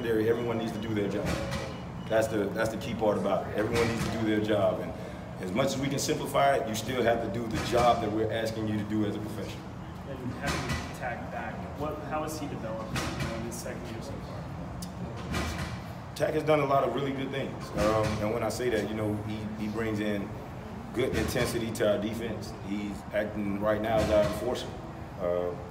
secondary, everyone needs to do their job. That's the key part about it. Everyone needs to do their job. And as much as we can simplify it, you still have to do the job that we're asking you to do as a professional. And having Tack back, how has he developed in his second year so far? Tack has done a lot of really good things. And when I say that, he brings in good intensity to our defense. He's acting right now as our enforcer.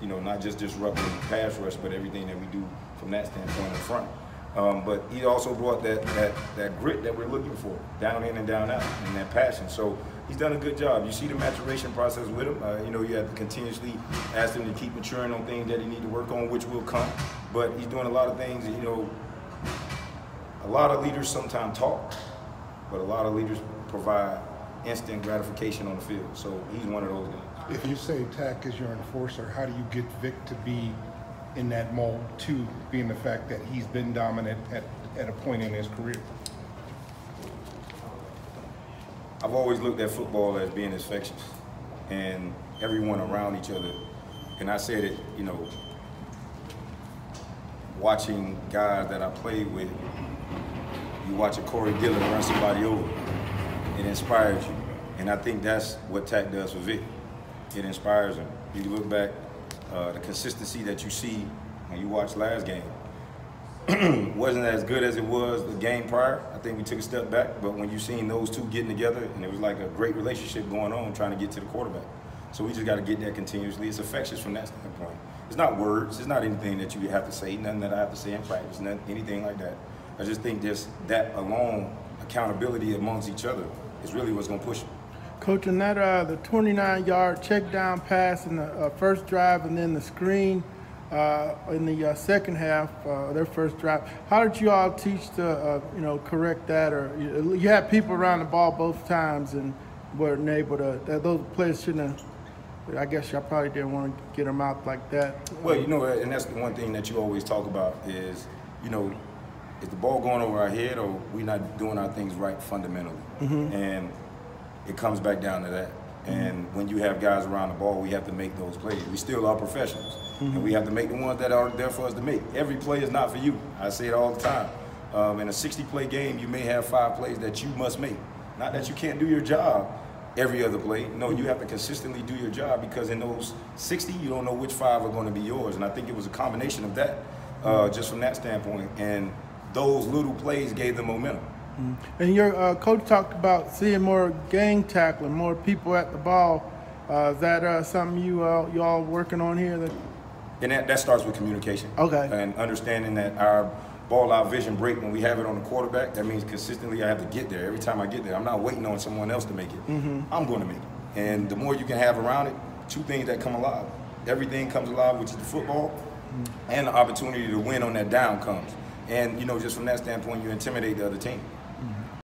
Not just disrupting pass rush, but everything that we do from that standpoint in front. But he also brought that grit that we're looking for, down in and down out, and that passion. So he's done a good job. You see the maturation process with him. You have to continuously ask him to keep maturing on things that he needs to work on, which will come. But he's doing a lot of things. A lot of leaders sometimes talk, but a lot of leaders provide instant gratification on the field. So he's one of those guys. If you say Tack is your enforcer, how do you get Vic to be in that mold too, being the fact that he's been dominant at a point in his career? I've always looked at football as being infectious and everyone around each other. And I said it, watching guys that I played with, you watch a Corey Dillon run somebody over, it inspires you. And I think that's what Tack does for Vic. It inspires him. You look back, the consistency that you see when you watch last game wasn't as good as it was the game prior. I think we took a step back, but when you seen those two getting together, and it was like a great relationship going on trying to get to the quarterback. So we just got to get that continuously. It's infectious from that standpoint. It's not words. It's not anything that you have to say, nothing that I have to say in practice, nothing, anything like that. I just think just that alone, accountability amongst each other, is really what's going to push them. Coach, in that the 29-yard check down pass in the first drive and then the screen in the second half, their first drive, how did you all teach to correct that? Or you had people around the ball both times and weren't able to, those players shouldn't have, I guess y'all probably didn't want to get them out like that. Well, and that's the one thing that you always talk about is, is the ball going over our head or we not doing our things right fundamentally? Mm-hmm. And it comes back down to that. And when you have guys around the ball, we have to make those plays. We still are professionals. Mm-hmm. And we have to make the ones that are there for us to make. Every play is not for you. I say it all the time. In a 60-play game, you may have 5 plays that you must make. Not that you can't do your job every other play. No, you have to consistently do your job because in those 60, you don't know which 5 are going to be yours. And I think it was a combination of that, just from that standpoint. And those little plays gave them momentum. And your coach talked about seeing more gang tackling, more people at the ball. Is that something you all working on here? And that starts with communication. Okay. And understanding that our ball out vision break when we have it on the quarterback, that means consistently I have to get there. Every time I get there, I'm not waiting on someone else to make it. Mm-hmm. I'm going to make it. And the more you can have around it, 2 things that come alive. Everything comes alive, which is the football, and the opportunity to win on that down comes. And, just from that standpoint, you intimidate the other team.